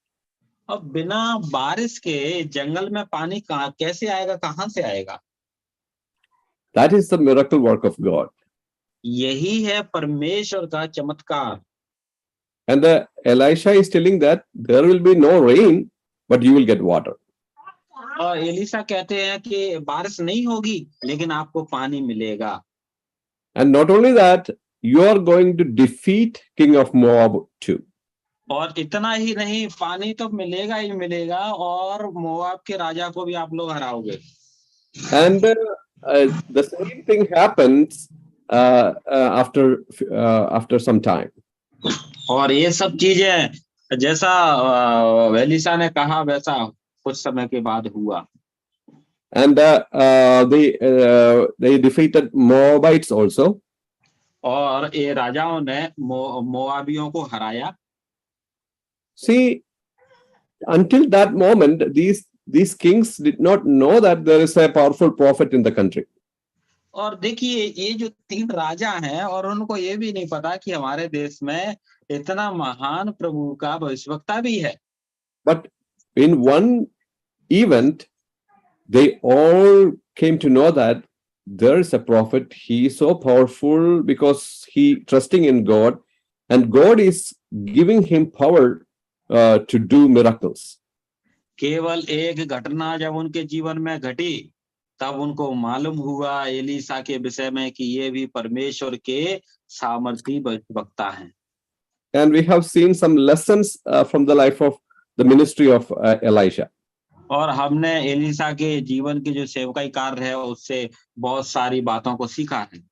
अब बिना बारिश के जंगल में पानी कैसे आएगा, कहां से आएगा? That is the miracle work of God. यही है परमेश्वर का चमत्कार. And Elisha is telling that there will be no rain, but you will get water. और एलिशा कहते हैं कि बारिश नहीं होगी लेकिन आपको पानी मिलेगा। And not only that, you are going to defeat king of Moab too. और इतना ही नहीं, पानी तो मिलेगा ही मिलेगा और मोआब के राजा को भी आप लोग हराओगे। And the same thing happens after some time. और ये सब चीजें जैसा एलीशा ने कहा वैसा कुछ समय के बाद हुआ। And they defeated Moabites also. और ये राजाओं ने मोआबियों को हराया। See, until that moment, these kings did not know that there is a powerful prophet in the country. और देखिए ये जो 3 राजा हैं और उनको ये भी नहीं पता कि हमारे देश में इतना महान प्रभु का भविष्यवक्ता भी है। But in one event, they all came to know that there is a prophet. He is so powerful because he trusting in God, and God is giving him power to do miracles. केवल एक घटना जब उनके जीवन में घटी तब उनको मालूम हुआ एलीशा के विषय में कि ये भी परमेश्वर के सामर्थी भविष्यवक्ता हैं। And we have seen some lessons from the life of the ministry of Elisha. और हमने एलीशा के जीवन के जो सेवकाई कार्य है उससे बहुत सारी बातों को सीखा है।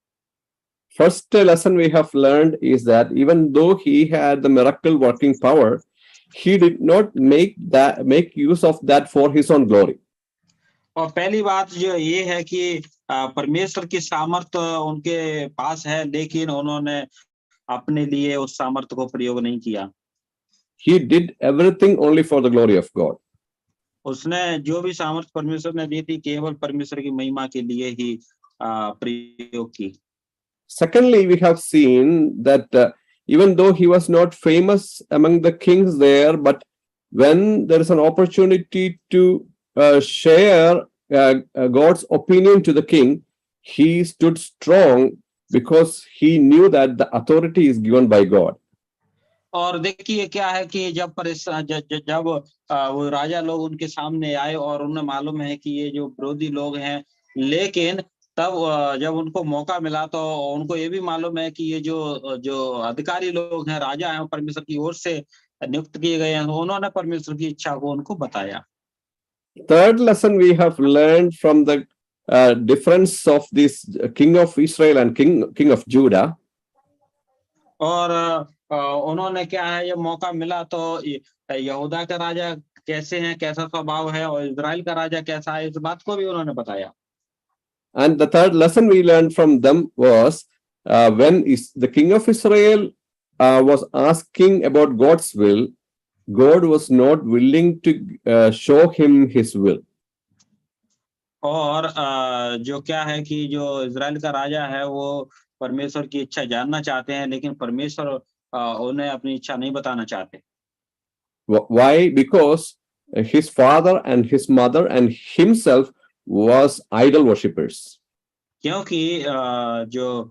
First lesson we have learned is that even though he had the miracle working power, he did not make use of that for his own glory. और पहली बात जो ये है कि परमेश्वर की सामर्थ उनके पास है लेकिन उन्होंने अपने लिए उस सामर्थ को प्रयोग नहीं किया। He did everything only for the glory of God. उसने जो भी सामर्थ परमेश्वर ने दी थी केवल परमेश्वर की महिमा के लिए ही प्रयोग की। Secondly, we have seen that even though he was not famous among the kings there, but when there is an opportunity to share God's opinion to the king, he stood strong because he knew that the authority is given by God. और देखिए क्या है कि जब वो राजा लोग उनके सामने आए और उन्हें मालूम है कि ये जो विरोधी लोग हैं, लेकिन तब जब उनको मौका मिला तो उनको ये भी मालूम है कि ये जो अधिकारी लोग हैं, राजा हैं, परमेश्वर की ओर से नियुक्त किए गए हैं, उन्होंने परमेश्वर की इच्छा को उनको बताया। Third lesson we have learned from the difference of this king of Israel and king of Judah. और उन्होंने क्या है ये मौका मिला तो यहूदा का राजा कैसे हैं, कैसा स्वभाव है और इजराइल का राजा कैसा है, इस बात को भी उन्होंने बताया। And the third lesson we learned from them was when the king of Israel was asking about God's will, God was not willing to show him his will. और जो क्या है कि जो इजराइल का राजा है वो परमेश्वर की इच्छा जानना चाहते हैं लेकिन परमेश्वर उन्हें अपनी इच्छा नहीं बताना चाहते। Why? Because his father and his mother and himself was idol worshippers. क्योंकि जो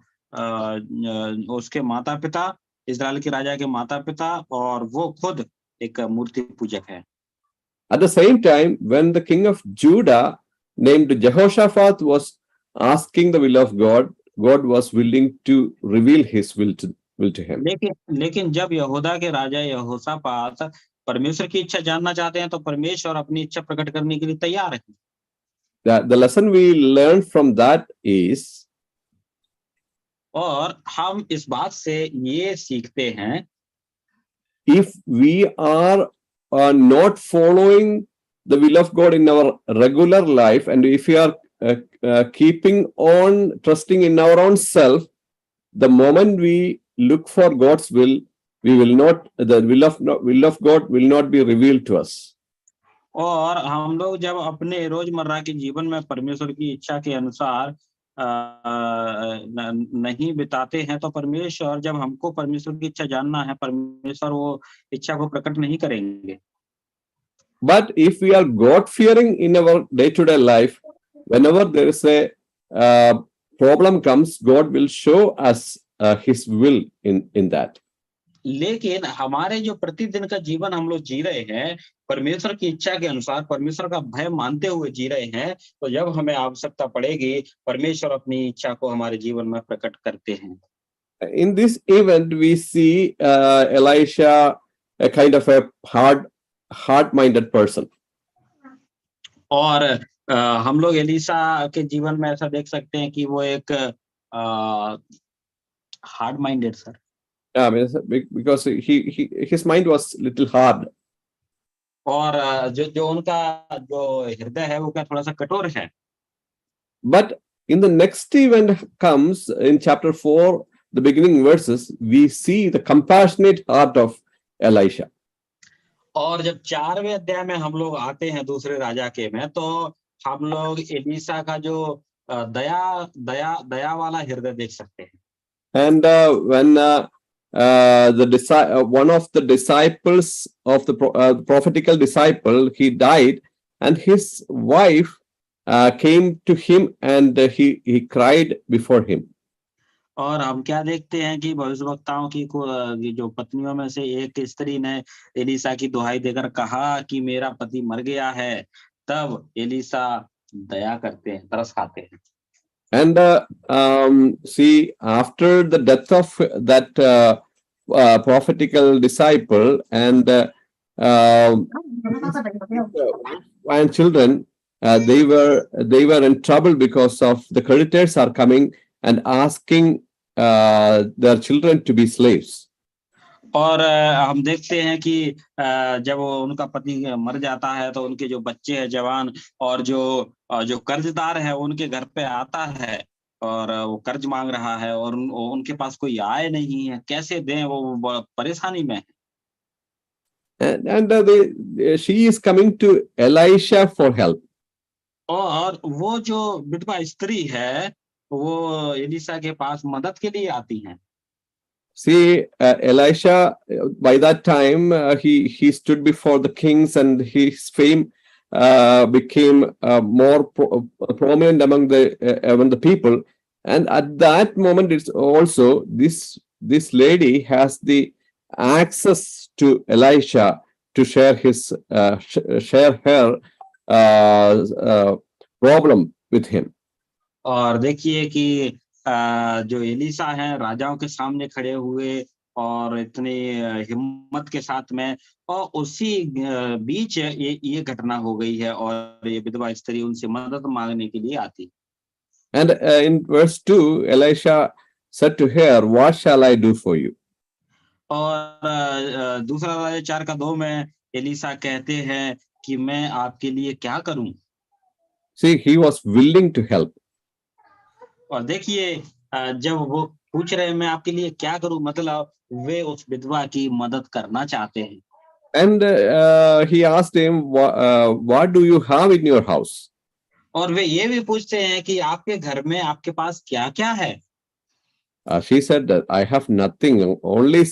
उसके माता पिता, इजराइल के राजा के माता पिता और वो खुद एक मूर्ति पूजक है। At the same time, when the king of Judah named Jehoshaphat was asking the will of God, God was willing to reveal his will to him. लेकिन जब यहूदा के राजा यहोशापात परमेश्वर की इच्छा जानना चाहते हैं तो परमेश्वर अपनी इच्छा प्रकट करने के लिए तैयार है। The lesson we learned from that is, और हम इस बात से ये सीखते हैं, if we are not following the will of God in our regular life, and if we are keeping on trusting in our own self, the moment we look for God's will, the will of God will not be revealed to us. और हम लोग जब अपने रोजमर्रा के जीवन में परमेश्वर की इच्छा के अनुसार नहीं बिताते हैं तो परमेश्वर, जब हमको परमेश्वर की इच्छा जानना है, परमेश्वर वो इच्छा को प्रकट नहीं करेंगे। But if we are God-fearing in our day-to-day life, whenever there is a problem comes, God will show us his will in that. लेकिन हमारे जो प्रतिदिन का जीवन हम लोग जी रहे हैं, परमेश्वर की इच्छा के अनुसार, परमेश्वर का भय मानते हुए जी रहे हैं, तो जब हमें आवश्यकता पड़ेगी, परमेश्वर अपनी इच्छा को हमारे जीवन में प्रकट करते हैं। In this event, we see Elisha, a kind of a hard-minded person. और हम लोग एलीशा के जीवन में ऐसा देख सकते हैं कि वो एक hard minded sir. I mean, because his mind was little hard. और जो जो उनका जो हृदय है वो क्या थोड़ा सा कठोर है। But in the next event comes in chapter 4, the beginning verses, we see the compassionate heart of Elisha. और जब 4वें अध्याय में हम लोग आते हैं दूसरे राजा के में, तो हम लोग एलीशा का जो दया वाला हृदय देख सकते हैं। And when one of the disciples of the prophetical disciple, he died, and his wife came to him, and he cried before him. और हम क्या देखते हैं कि भविष्यवक्ताओं की जो पत्नियों में से एक स्त्री ने एलीशा की दुहाई देकर कहा कि मेरा पति मर गया है, तब एलीशा दया करते हैं, तरस खाते हैं। And see, after the death of that prophetical disciple and children, they were in trouble because of the creditors are coming and asking their children to be slaves. और हम देखते हैं कि जब उनका पति मर जाता है तो उनके जो बच्चे हैं जवान और जो कर्जदार है उनके घर पे आता है और वो कर्ज मांग रहा है और उनके पास कोई आय नहीं है, कैसे दें, वो परेशानी में है। And she is coming to Elisha for help. और वो जो विधवा स्त्री है वो एलीशा के पास मदद के लिए आती हैं। See, Elisha, by that time, he stood before the kings, and his fame became more prominent among the people. And at that moment, it's also this lady has the access to Elisha to share her problem with him. और देखिए कि जो Elisha हैं राजाओं के सामने खड़े हुए और इतनी हिम्मत के साथ में, और उसी बीच ये घटना हो गई है और ये विधवा स्त्री उनसे मदद मांगने के लिए आती। And in verse 2, Elisha said to her, "What shall I do for you?" और दूसरा राजा 4:2 में एलीशा कहते हैं कि मैं आपके लिए क्या करूं। See, he was willing to help. और देखिए जब वो पूछ रहे हैं मैं आपके लिए क्या करूं, मतलब वे उस विधवा की मदद करना चाहते हैं। And he asked him, "What do you have in your house?" और वे ये भी पूछते हैं कि आपके घर में आपके पास क्या क्या है। She said that I have nothing, only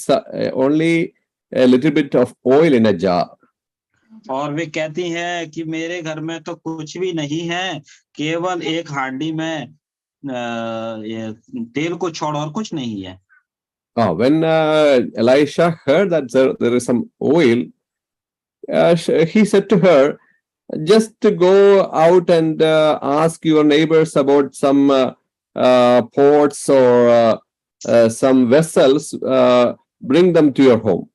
a little bit of oil in a jar. और वे कहती हैं कि मेरे घर में तो कुछ भी नहीं है, केवल एक हांडी में ये तेल को छोड़ और कुछ नहीं है। When Elisha heard that there is some oil, he said to her, "Just to go out and ask your neighbors about some pots or some vessels, bring them to your home."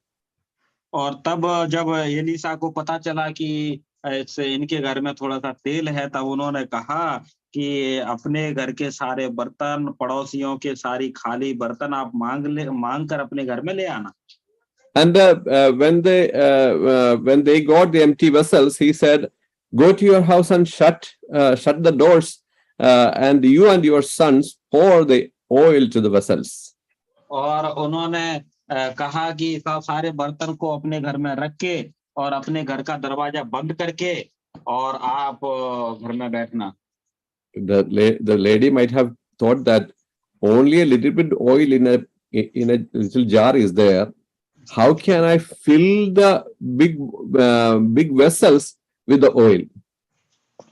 और तब जब Elisha को पता चला कि इनके घर में थोड़ा सा तेल है, तब उन्होंने कहा कि अपने घर के सारे बर्तन, पड़ोसियों के सारी खाली बर्तन आप मांग कर अपने घर में ले आना। And when they got the empty vessels, he said, "Go to your house and shut the doors, and you and your sons pour the oil to the vessels." और उन्होंने कहा कि सारे बर्तन को अपने घर में रख के और अपने घर का दरवाजा बंद करके और आप घर में बैठना। The lady might have thought that only a little bit oil in a little jar is there. How can I fill the big vessels with the oil?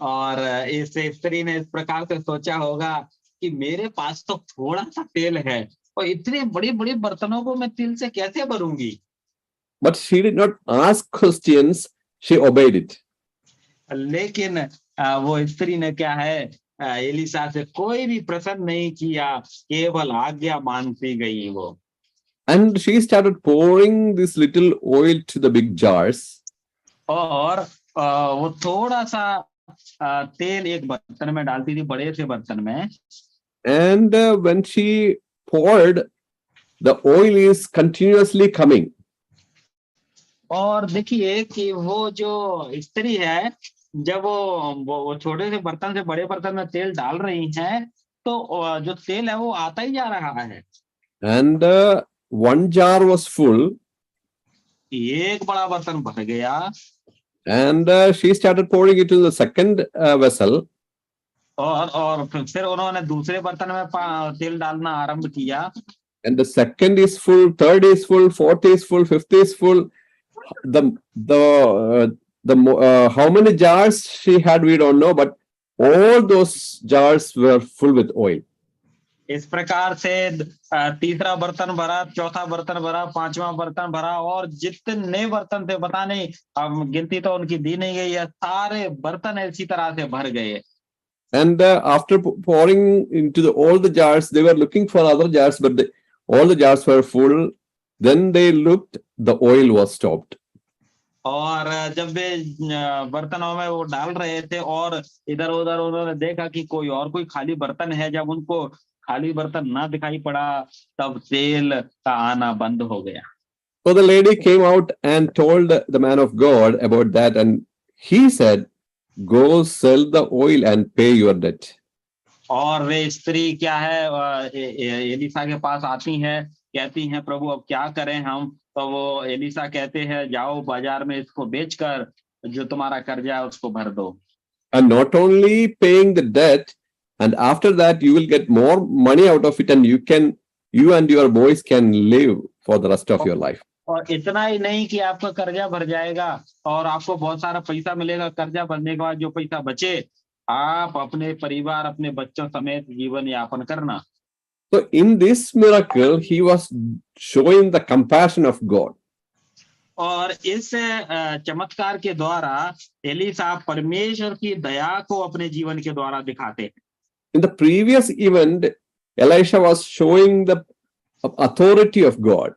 और इस स्त्री ने इस प्रकार से सोचा होगा कि मेरे पास तो थोड़ा सा तेल है, और इतने बड़े बड़े बर्तनों को मैं तिल से कैसे भरूंगी? But she did not ask questions, she obeyed it. लेकिन वो स्त्री ने क्या है, एलिशा से कोई भी प्रश्न नहीं किया, केवल आज्ञा मानती गई वो। And she started pouring this little oil to the big jars. और वो थोड़ा सा तेल एक बर्तन में डालती थी, बड़े से बर्तन में। And when she poured, the oil is continuously coming. और देखिए कि वो जो स्त्री है, जब वो छोटे से बर्तन से बड़े बर्तन में तेल डाल रही है, तो जो तेल है वो आता ही जा रहा है। And one jar was full. एक बड़ा बर्तन भर गया। And she started pouring it in the second vessel. और फिर उन्होंने दूसरे बर्तन में तेल डालना आरंभ किया। And the second is full, third is full, fourth is full, fifth is full. How many jars she had, we don't know, but all those jars were full with oil. इस प्रकार से तीसरा बर्तन भरा, चौथा बर्तन भरा, पांचवा बर्तन भरा, और जितने बर्तन थे पता नहीं, अब गिनती तो उनकी दी नहीं गई है, सारे बर्तन इसी तरह से भर गए। And after pouring into all the jars, they were looking for other jars, but all the jars were full. Then they looked, the oil was stopped. और जब वे बर्तनों में वो डाल रहे थे और इधर उधर उन्होंने देखा कि कोई खाली बर्तन है, जब उनको खाली बर्तन ना दिखाई पड़ा, तब तेल का आना बंद हो गया। So the lady came out and told the man of God about that, and he said, "Go sell the oil and pay your debt." और वे स्त्री क्या है, एलिशा के पास आती हैं, कहती हैं, प्रभु अब क्या करें हम? तो वो एलिशा कहते हैं, जाओ बाजार में इसको बेचकर जो तुम्हारा कर्जा है उसको भर दो। And not only paying the debt, and after that you will get more money out of it, and you and your boys can live for the rest of your life. और इतना ही नहीं कि आपका कर्जा भर जाएगा और आपको बहुत सारा पैसा मिलेगा, कर्जा भरने के बाद जो पैसा बचे, आप अपने परिवार, अपने बच्चों समेत जीवन यापन करना। So in this miracle, he was showing the compassion of God. और इस चमत्कार के द्वारा एलिशा परमेश्वर की दया को अपने जीवन के द्वारा दिखाते हैं। In the previous event, Elisha was showing the authority of God.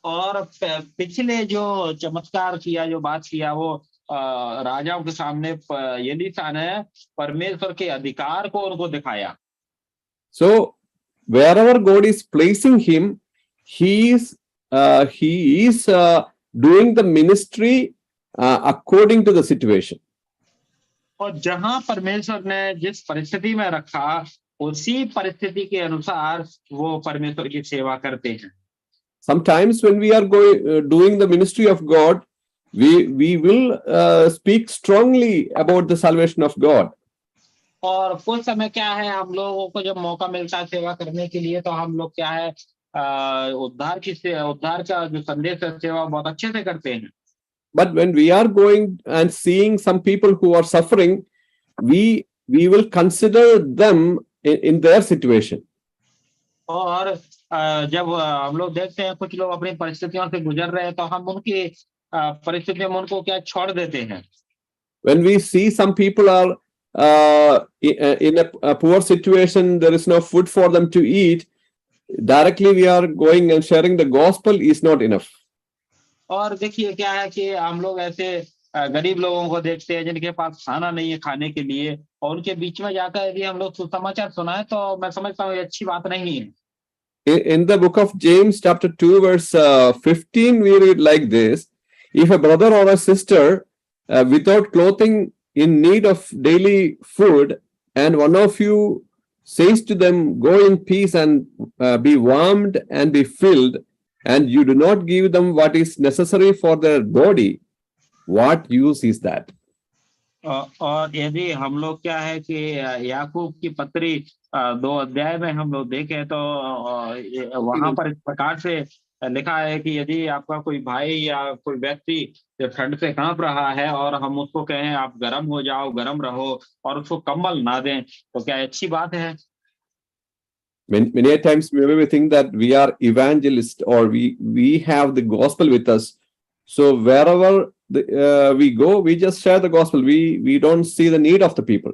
और पिछले जो चमत्कार किया, जो बात किया, वो राजाओं के सामने एलिशा ने परमेश्वर के अधिकार को उनको दिखाया। So wherever God is placing him, he is doing the ministry according to the situation. और जहां परमेश्वर ने जिस परिस्थिति में रखा, उसी परिस्थिति के अनुसार वो परमेश्वर की सेवा करते हैं। Sometimes when we are doing the ministry of God, we will speak strongly about the salvation of God. और कुछ समय क्या है, हम लोगों को जब मौका मिलता है सेवा करने के लिए, तो हम लोग क्या है, उद्धार का जो संदेश है, सेवा बहुत अच्छे से करते हैं। But when we are going and seeing some people who are suffering, we will consider them in their situation. और जब हम लोग देखते हैं कुछ लोग अपनी परिस्थितियों से गुजर रहे हैं, तो हम उनकी परिस्थितियों में उनको क्या छोड़ देते हैं। When we see some people are in a poor situation, there is no food for them to eat, directly we are going and sharing the gospel is not enough. और देखिए क्या है कि हम लोग ऐसे गरीब लोगों को देखते हैं जिनके पास खाना नहीं है खाने के लिए, और उनके बीच में जाकर यदि हम लोग सुसमाचार सुनाए, तो मैं समझता हूँ ये अच्छी बात नहीं है। In the book of James, chapter 2, verse 15, we read like this: if a brother or a sister without clothing in need of daily food, and one of you says to them, go in peace and be warmed and be filled, and you do not give them what is necessary for their body, what use is that? और यदि हम लोग क्या है कि याकूब की पत्री 2 अध्याय में हम लोग देखें, तो वहां पर इस प्रकार से लिखा है कि यदि आपका कोई भाई या कोई व्यक्ति जो ठंड से कांप रहा है और हम उसको कहें आप गर्म हो जाओ, गर्म रहो, और उसको कंबल ना दें, तो क्या अच्छी बात है? Many a times maybe we think that we are evangelists or we have the gospel with us. So wherever we go, we just share the gospel. We don't see the need of the people.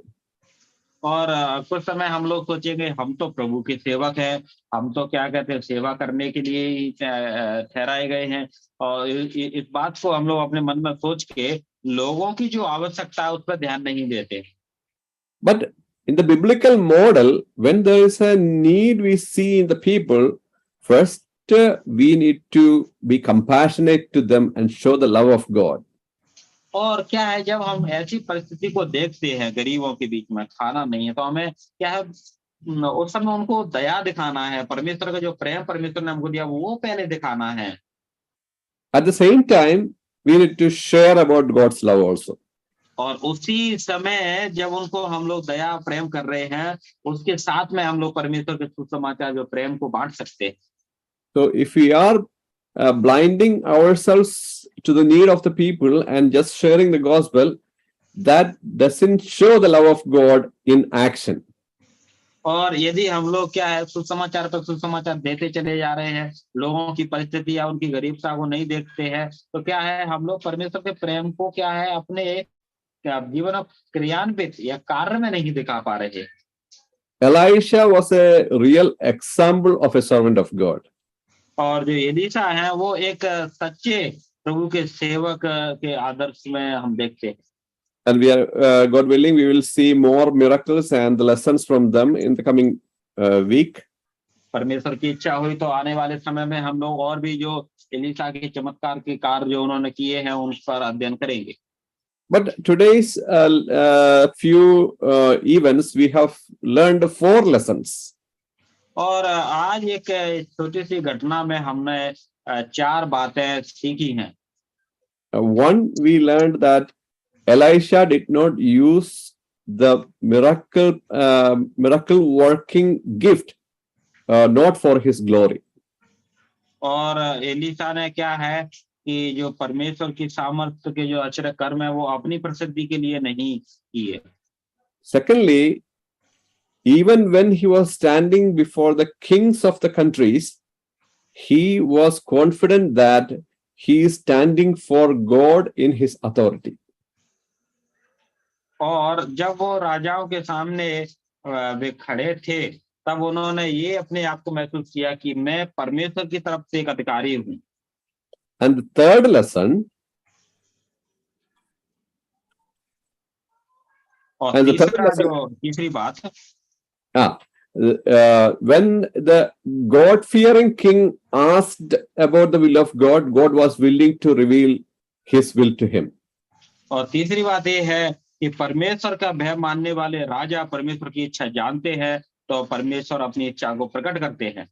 और कुछ समय हम लोग सोचेंगे हम तो प्रभु के सेवक हैं, हम तो क्या कहते हैं सेवा करने के लिए ही ठहराए गए हैं, और इस बात को हम लोग अपने मन में सोच के लोगों की जो आवश्यकता है उस पर ध्यान नहीं देते। But in the biblical model, when there is a need we see in the people, first we need to be compassionate to them and show the love of God. और क्या है जब हम ऐसी परिस्थिति को देखते हैं, गरीबों के बीच में खाना नहीं है, तो हमें क्या है उस समय उनको दया दिखाना है, परमेश्वर का जो प्रेम परमेश्वर ने हमको दिया वो पहले दिखाना है। At the same time, we need to share about God's love also. और उसी समय जब उनको हम लोग दया प्रेम कर रहे हैं, उसके साथ में हम लोग परमेश्वर के सुसमाचार जो प्रेम को बांट सकते हैं। So if we are blinding ourselves to the need of the people and just sharing the gospel, that doesn't show the love of God in action. और यदि हम लोग क्या है सुसमाचार पर सुसमाचार देते चले जा रहे हैं, लोगों की परिस्थिति या उनकी गरीबता को नहीं देखते हैं, तो क्या है हम लोग परमेश्वर के प्रेम को क्या है अपने जीवन क्रियान्वित या कार्य में नहीं दिखा पा रहे। Elisha was a real example of a servant of God. और जो एलीशा है वो एक सच्चे प्रभु के सेवक के आदर्श में हम देखते हैं। And we are, God willing, we will see more miracles and the lessons from them in the coming week. परमेश्वर की इच्छा हुई तो आने वाले समय में हम लोग और भी जो एलीशा के चमत्कार के कार्य जो उन्होंने किए हैं उन पर अध्ययन करेंगे। But today's few events, we have learned 4 lessons. और आज एक छोटी सी घटना में हमने 4 बातें सीखी हैं। One, we learned that Elisha did not use the miracle working gift not for his glory. और एलीशा ने क्या है कि जो परमेश्वर की सामर्थ्य के जो आश्चर्य कर्म है वो अपनी प्रसिद्धि के लिए नहीं किए। Secondly, even when he was standing before the kings of the countries, he was confident that he is standing for God in his authority. और जब वो राजाओं के सामने वे खड़े थे तब उन्होंने ये अपने आप को महसूस किया कि मैं परमेश्वर की तरफ से एक अधिकारी हूँ। And the third lesson, और तीसरी बात when the God-fearing king asked about the will of God, God was willing to reveal his will to him. और तीसरी बात ये है कि परमेश्वर का भय मानने वाले राजा परमेश्वर की इच्छा जानते हैं तो परमेश्वर अपनी इच्छा को प्रकट करते हैं।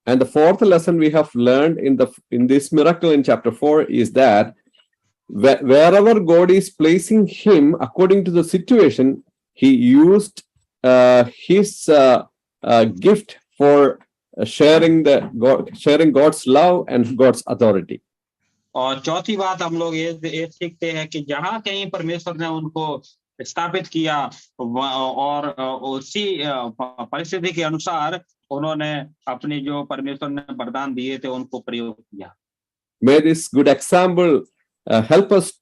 And the fourth lesson we have learned in this miracle in chapter 4 is that wherever God is placing him according to the situation, he used his gift for sharing God's love and God's authority. और चौथी बात हम लोग ये सीखते हैं कि जहां कहीं परमेश्वर ने उनको स्थापित किया और उसी परिस्थिति के अनुसार उन्होंने अपनी जो परमेश्वर ने वरदान दिए थे उनको प्रयोग किया। May this good example help us